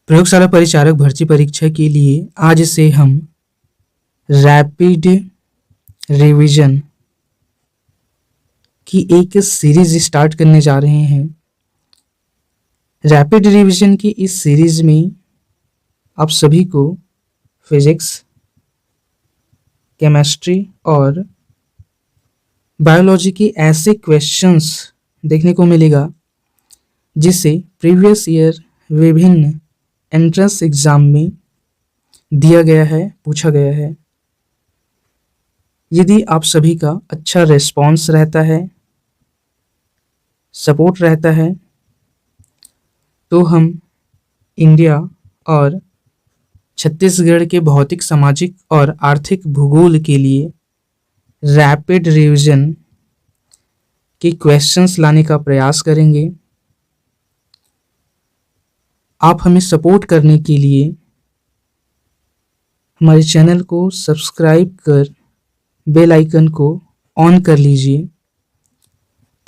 प्रयोगशाला परिचारक भर्ती परीक्षा के लिए आज से हम रैपिड रिवीजन की एक सीरीज स्टार्ट करने जा रहे हैं। रैपिड रिवीजन की इस सीरीज में आप सभी को फिजिक्स, केमिस्ट्री और बायोलॉजी के ऐसे क्वेश्चंस देखने को मिलेगा जिसे प्रीवियस ईयर विभिन्न एंट्रेंस एग्जाम में दिया गया है, पूछा गया है। यदि आप सभी का अच्छा रिस्पॉन्स रहता है, सपोर्ट रहता है, तो हम इंडिया और छत्तीसगढ़ के भौतिक, सामाजिक और आर्थिक भूगोल के लिए रैपिड रिवीजन के क्वेश्चंस लाने का प्रयास करेंगे। आप हमें सपोर्ट करने के लिए हमारे चैनल को सब्सक्राइब कर बेल आइकन को ऑन कर लीजिए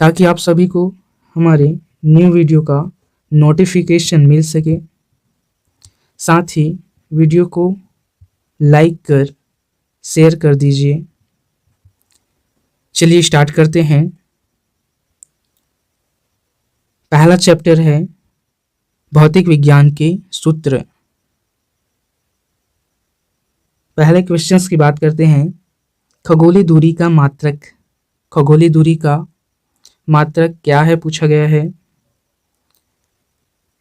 ताकि आप सभी को हमारे न्यू वीडियो का नोटिफिकेशन मिल सके। साथ ही वीडियो को लाइक कर शेयर कर दीजिए। चलिए स्टार्ट करते हैं। पहला चैप्टर है भौतिक विज्ञान के सूत्र। पहले क्वेश्चंस की बात करते हैं। खगोलीय दूरी का मात्रक, खगोलीय दूरी का मात्रक क्या है पूछा गया है।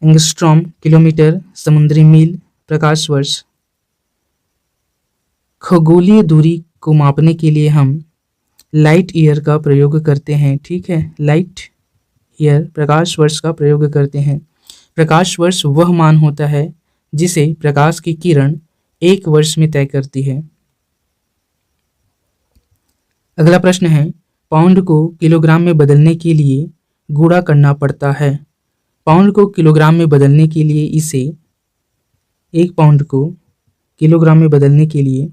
एंगस्ट्रॉम, किलोमीटर, समुद्री मील, प्रकाश वर्ष। खगोलीय दूरी को मापने के लिए हम लाइट ईयर का प्रयोग करते हैं। ठीक है, लाइट ईयर, प्रकाश वर्ष का प्रयोग करते हैं। प्रकाश वर्ष वह मान होता है जिसे प्रकाश की किरण एक वर्ष में तय करती है। अगला प्रश्न है, पाउंड को किलोग्राम में बदलने के लिए गुणा करना पड़ता है। पाउंड को किलोग्राम में बदलने के लिए इसे, एक पाउंड को किलोग्राम में बदलने के लिए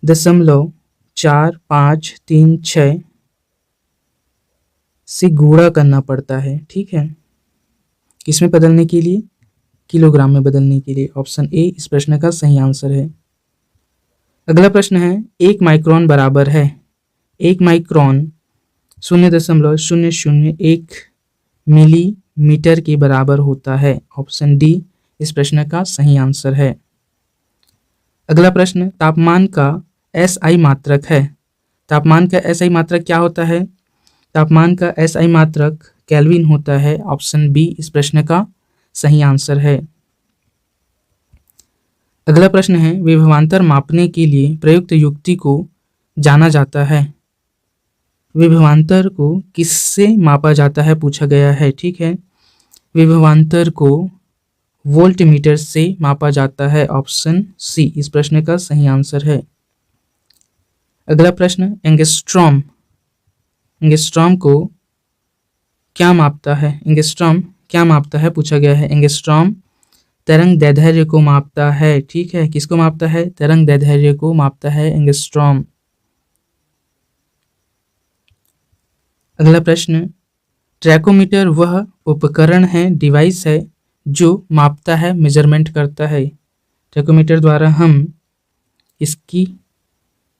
0.4536 से गुणा करना पड़ता है। ठीक है, किसमें बदलने के लिए? किलोग्राम में बदलने के लिए। ऑप्शन ए इस प्रश्न का सही आंसर है। अगला प्रश्न है, 1 माइक्रोन बराबर है। 1 माइक्रोन 0.001 मिलीमीटर के बराबर होता है। ऑप्शन डी इस प्रश्न का सही आंसर है। अगला प्रश्न, तापमान का एसआई मात्रक है। तापमान का एसआई मात्रक क्या होता है? तापमान का एसआई मात्रक केल्विन होता है। ऑप्शन बी इस प्रश्न का सही आंसर है। अगला प्रश्न है, विभवांतर मापने के लिए प्रयुक्त युक्ति को जाना जाता है। विभवांतर को किससे मापा जाता है पूछा गया है। ठीक है, विभवांतर को वोल्टमीटर से मापा जाता है। ऑप्शन सी इस प्रश्न का सही आंसर है। अगला प्रश्न, एंगस्ट्रॉम, एंगस्ट्रॉम को क्या मापता है? एंगस्ट्रॉम क्या मापता है पूछा गया है। एंगस्ट्रॉम तरंग दैर्ध्य को मापता है। ठीक है, किसको मापता है? तरंग दैर्ध्य को मापता है एंगस्ट्रॉम। अगला प्रश्न, ट्रैकोमीटर वह उपकरण है, डिवाइस है जो मापता है, मेजरमेंट करता है। ट्रैकोमीटर द्वारा हम इसकी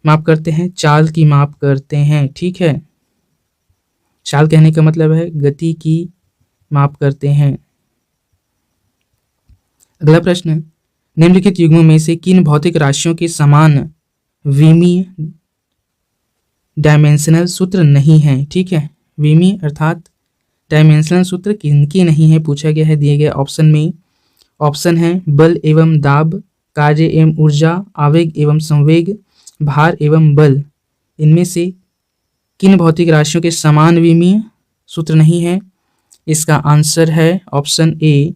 माप करते हैं, चाल की माप करते हैं। ठीक है, चाल कहने का मतलब है गति की माप करते हैं। अगला प्रश्न, निम्नलिखित युग्मों में से किन भौतिक राशियों के समान विमीय डायमेंशनल सूत्र नहीं है? ठीक है, विमीय अर्थात डायमेंशनल सूत्र किनके नहीं है पूछा गया है। दिए गए ऑप्शन में ऑप्शन है बल एवं दाब, कार्य एवं ऊर्जा, आवेग एवं संवेग, भार एवं बल। इनमें से किन भौतिक राशियों के समान विमीय सूत्र नहीं है? इसका आंसर है ऑप्शन ए,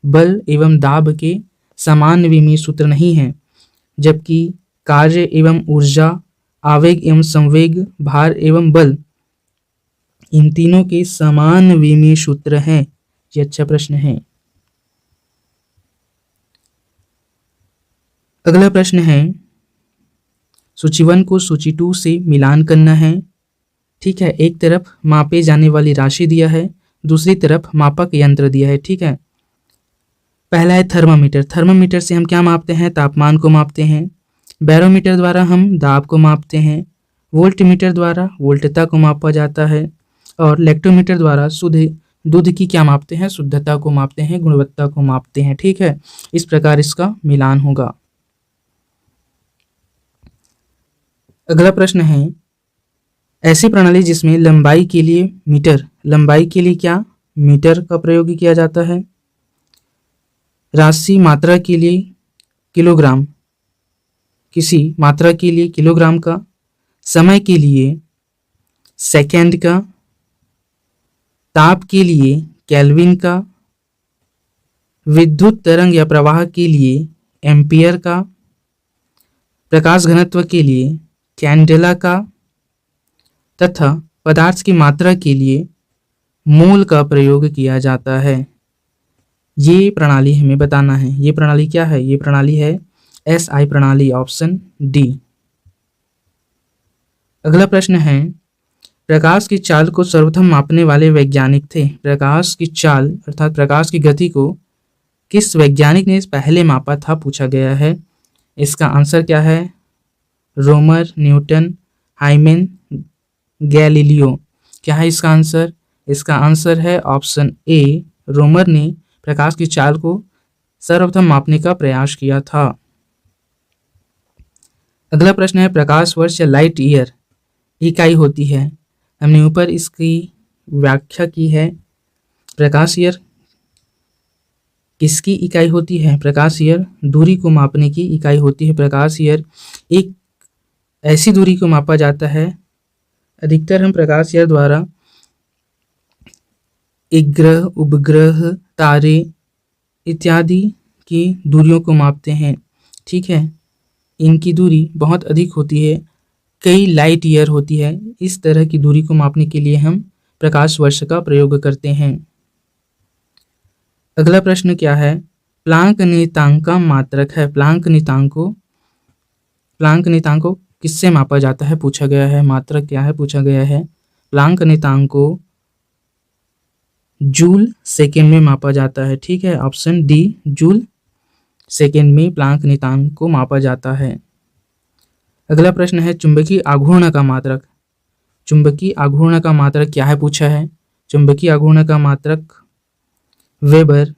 बल एवं दाब के समान विमीय सूत्र नहीं है, जबकि कार्य एवं ऊर्जा, आवेग एवं संवेग, भार एवं बल, इन तीनों के समान विमीय सूत्र हैं। ये अच्छा प्रश्न है। अगला प्रश्न है, सूची 1 को सूची 2 से मिलान करना है। ठीक है, एक तरफ मापे जाने वाली राशि दिया है, दूसरी तरफ मापक यंत्र दिया है। ठीक है, पहला है थर्मामीटर। थर्मामीटर से हम क्या मापते हैं? तापमान को मापते हैं। बैरोमीटर द्वारा हम दाब को मापते हैं। वोल्टमीटर द्वारा वोल्टता को मापा जाता है। और लैक्टोमीटर द्वारा शुद्ध दूध की क्या मापते हैं? शुद्धता को मापते हैं, गुणवत्ता को मापते हैं। ठीक है, इस प्रकार इसका मिलान होगा। अगला प्रश्न है, ऐसी प्रणाली जिसमें लंबाई के लिए मीटर, लंबाई के लिए क्या? मीटर का प्रयोग किया जाता है। राशि मात्रा के लिए किलोग्राम, किसी मात्रा के लिए किलोग्राम का। समय के लिए सेकंड का। ताप के लिए केल्विन का। विद्युत तरंग या प्रवाह के लिए एम्पियर का। प्रकाश घनत्व के लिए कैंडेला का। तथा पदार्थ की मात्रा के लिए मोल का प्रयोग किया जाता है। ये प्रणाली हमें बताना है। ये प्रणाली क्या है? ये प्रणाली है SI प्रणाली, ऑप्शन डी। अगला प्रश्न है, प्रकाश की चाल को सर्वप्रथम मापने वाले वैज्ञानिक थे। प्रकाश की चाल अर्थात प्रकाश की गति को किस वैज्ञानिक ने पहले मापा था, पूछा गया है। इसका आंसर क्या है? रोमर, न्यूटन, हाइमेन, गैलीलियो। क्या है इसका आंसर? इसका आंसर है ऑप्शन ए, रोमर ने प्रकाश की चाल को सर्वप्रथम मापने का प्रयास किया था। अगला प्रश्न है, प्रकाश वर्ष या लाइट ईयर इकाई होती है। हमने ऊपर इसकी व्याख्या की है। प्रकाश ईयर किसकी इकाई होती है? प्रकाश ईयर दूरी को मापने की इकाई होती है। प्रकाश ईयर एक ऐसी दूरी को मापा जाता है। अधिकतर हम प्रकाश ईयर द्वारा एक ग्रह, उपग्रह, तारे इत्यादि की दूरियों को मापते हैं। ठीक है, इनकी दूरी बहुत अधिक होती है, कई लाइट ईयर होती है। इस तरह की दूरी को मापने के लिए हम प्रकाश वर्ष का प्रयोग करते हैं। अगला प्रश्न क्या है? प्लांक नियतांक का मात्रक है। प्लांक नियतांक को किससे मापा जाता है, पूछा गया है। मात्रक क्या है, पूछा गया है। प्लांक नियतांक को जूल सेकेंड में मापा जाता है। ठीक है, ऑप्शन डी, जूल सेकेंड में प्लांक नियतांक को मापा जाता है। अगला प्रश्न है, चुंबकीय आघूर्ण का मात्रक। चुंबकीय आघूर्ण का मात्रक क्या है, पूछा है। चुंबकीय आघूर्ण का मात्रक वेबर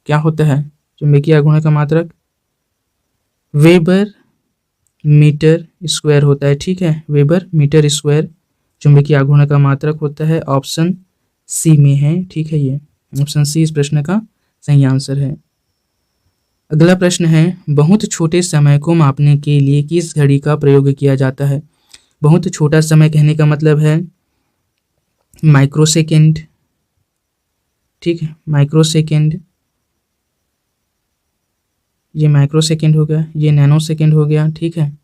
क्या होता है? चुंबकीय आघूर्ण का मात्रक वेबर मीटर स्क्वायर होता है। ठीक है, वेबर मीटर स्क्वायर चुंबकीय आघूर्ण का मात्रक होता है। ऑप्शन सी में है। ठीक है, ये ऑप्शन सी इस प्रश्न का सही आंसर है। अगला प्रश्न है, बहुत छोटे समय को मापने के लिए किस घड़ी का प्रयोग किया जाता है? बहुत छोटा समय कहने का मतलब है माइक्रोसेकंड। ठीक है, माइक्रोसेकंड, ये माइक्रोसेकंड हो गया, ये नैनो सेकंड हो गया। ठीक है,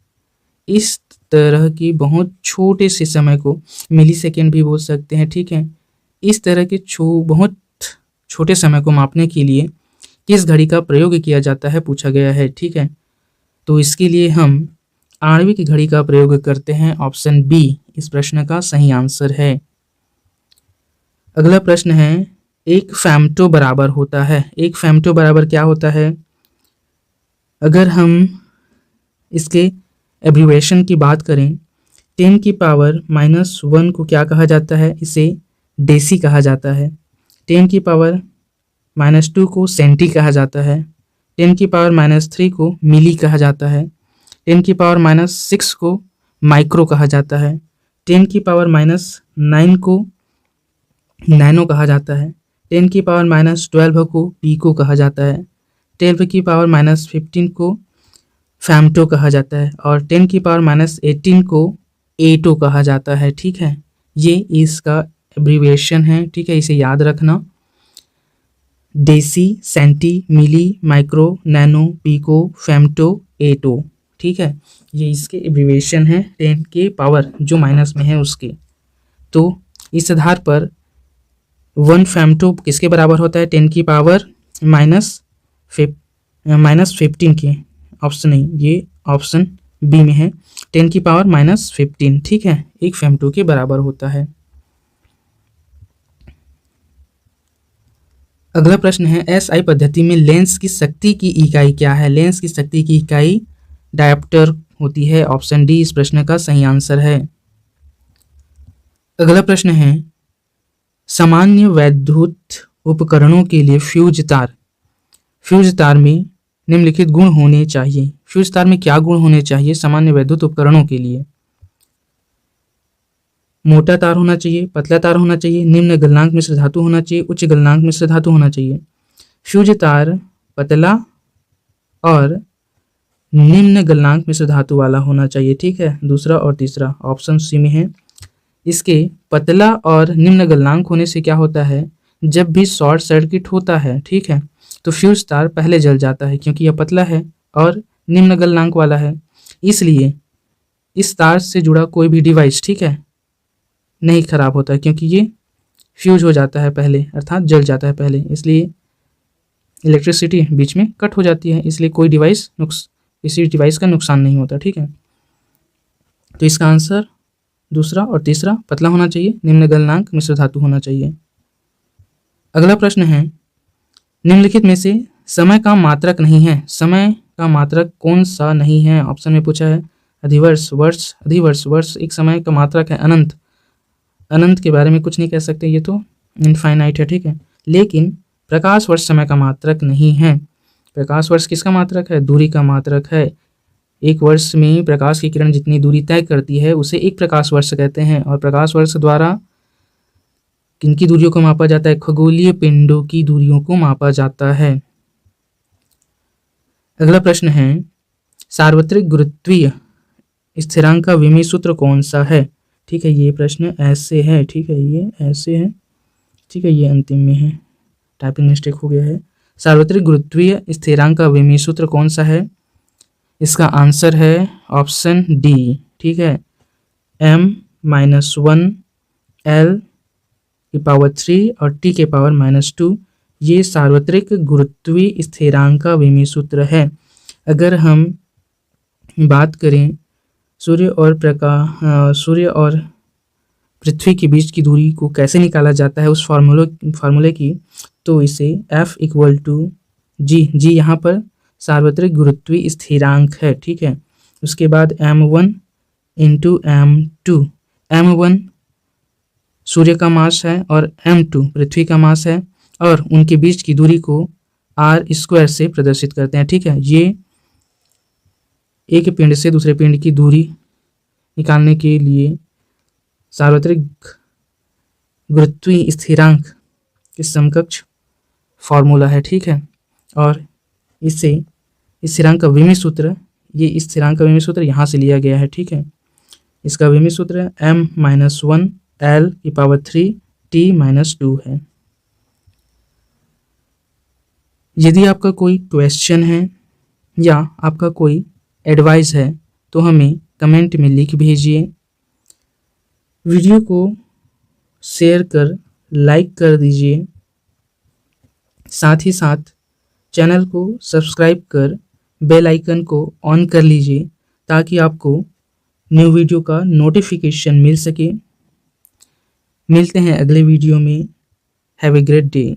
इस तरह की बहुत छोटे से समय को मिली सेकेंड भी बोल सकते हैं। ठीक है, इस तरह के बहुत छोटे समय को मापने के लिए किस घड़ी का प्रयोग किया जाता है, पूछा गया है। ठीक है, तो इसके लिए हम आणविक घड़ी का प्रयोग करते हैं। ऑप्शन बी इस प्रश्न का सही आंसर है। अगला प्रश्न है, एक फेम्टो बराबर होता है। एक फेम्टो बराबर क्या होता है? अगर हम इसके एब्रीवेशन की बात करें, 10 की पावर -1 को क्या कहा जाता है? इसे डेसी कहा जाता है। 10 की पावर -2 को सेंटी कहा जाता है। 10 की पावर -3 को मिली कहा जाता है। 10 की पावर -6 को माइक्रो कहा जाता है। 10 की पावर -9 को नैनो कहा जाता है। 10 की पावर -12 को पीको कहा जाता है। 12 की पावर -15 को फैम्टो कहा जाता है। और 10 की पावर -18 को एटो कहा जाता है। ठीक है, ये इसका एब्रीविएशन है। ठीक है, इसे याद रखना। डेसी, सेंटी, मिली, माइक्रो, नैनो, पीको, फेम्टो, एटो। ठीक है, ये इसके एब्रीविएशन है 10 के पावर जो माइनस में है उसके। तो इस आधार पर 1 फेम्टो किसके बराबर होता है? 10 की पावर -15 के। ऑप्शन नहीं, ये ऑप्शन बी में है। 10 की पावर -15। ठीक है, 1 फेम्टो के बराबर होता है। अगला प्रश्न है एसआई पद्धति में लेंस की शक्ति की इकाई क्या है? लेंस की शक्ति की इकाई डायोप्टर होती है। ऑप्शन डी इस प्रश्न का सही आंसर है। अगला प्रश्न है सामान्य वैद्युत उपकरणों के लिए फ्यूज तार में निम्नलिखित गुण होने चाहिए। फ्यूज तार में क्या गुण होने चाहिए सामान्य वैद्युत उपकरणों के लिए? मोटा तार होना चाहिए, पतला तार होना चाहिए, निम्न गलनांक मिश्र धातु होना चाहिए, उच्च गलनांक मिश्र धातु होना चाहिए। फ्यूज तार पतला और निम्न गलनांक मिश्र धातु वाला होना चाहिए। ठीक है, दूसरा और तीसरा ऑप्शन सी में है। इसके पतला और निम्न गलनांक होने से क्या होता है, जब भी शॉर्ट सर्किट होता है, ठीक है, तो फ्यूज तार पहले जल जाता है क्योंकि यह पतला है और निम्न गलनांक वाला है। इसलिए इस तार से जुड़ा कोई भी डिवाइस, ठीक है, नहीं खराब होता है क्योंकि ये फ्यूज हो जाता है पहले, अर्थात जल जाता है पहले, इसलिए इलेक्ट्रिसिटी बीच में कट हो जाती है, इसलिए कोई डिवाइस किसी डिवाइस का नुकसान नहीं होता। ठीक है, तो इसका आंसर दूसरा और तीसरा पतला होना चाहिए, निम्न गलनांक मिश्र धातु होना चाहिए। अगला प्रश्न है निम्नलिखित में से समय का मात्रक नहीं है। समय का मात्रक कौन सा नहीं है? ऑप्शन में पूछा है अधिवर्ष, वर्ष, अधिवर्ष। वर्ष एक समय का मात्रक है। अनंत के बारे में कुछ नहीं कह सकते, ये तो इनफाइनाइट है। ठीक है, लेकिन प्रकाश वर्ष समय का मात्रक नहीं है। प्रकाश वर्ष किसका मात्रक है? दूरी का मात्रक है। एक वर्ष में प्रकाश की किरण जितनी दूरी तय करती है उसे एक प्रकाश वर्ष कहते हैं। और प्रकाश वर्ष द्वारा किनकी दूरियों को मापा जाता है? खगोलीय पिंडों की दूरियों को मापा जाता है। अगला प्रश्न है सार्वत्रिक गुरुत्वीय स्थिरांक का विमीय सूत्र कौन सा है? ठीक है, ये प्रश्न ऐसे है। ठीक है, ये ऐसे है। ठीक है, ये अंतिम में है, टाइपिंग मिस्टेक हो गया है। सार्वत्रिक गुरुत्वीय स्थिरांक का विमीय सूत्र कौन सा है? इसका आंसर है ऑप्शन डी। ठीक है, m-1 l की पावर 3 और t के पावर -2, ये सार्वत्रिक गुरुत्वीय स्थिरांक का विमीय सूत्र है। अगर हम बात करें सूर्य और पृथ्वी के बीच की दूरी को कैसे निकाला जाता है उस फार्मूले की, तो इसे F = g यहाँ पर सार्वत्रिक गुरुत्वीय स्थिरांक है। ठीक है, उसके बाद m1 × m2। m1 सूर्य का मास है और m2 पृथ्वी का मास है और उनके बीच की दूरी को r² से प्रदर्शित करते हैं। ठीक है, ये एक पिंड से दूसरे पिंड की दूरी निकालने के लिए सार्वत्रिक गुरुत्वीय स्थिरांक के समकक्ष फॉर्मूला है। ठीक है, और इससे इस स्थिरांक का विमीय सूत्र, ये स्थिरांक का विमीय सूत्र यहाँ से लिया गया है। ठीक है, इसका विमीय सूत्र m-1 l की पावर 3 t -2 है। यदि आपका कोई क्वेश्चन है या आपका कोई एडवाइस है तो हमें कमेंट में लिख भेजिए। वीडियो को शेयर कर लाइक कर दीजिए, साथ ही साथ चैनल को सब्सक्राइब कर बेल आइकन को ऑन कर लीजिए ताकि आपको न्यू वीडियो का नोटिफिकेशन मिल सके। मिलते हैं अगले वीडियो में। Have a great day.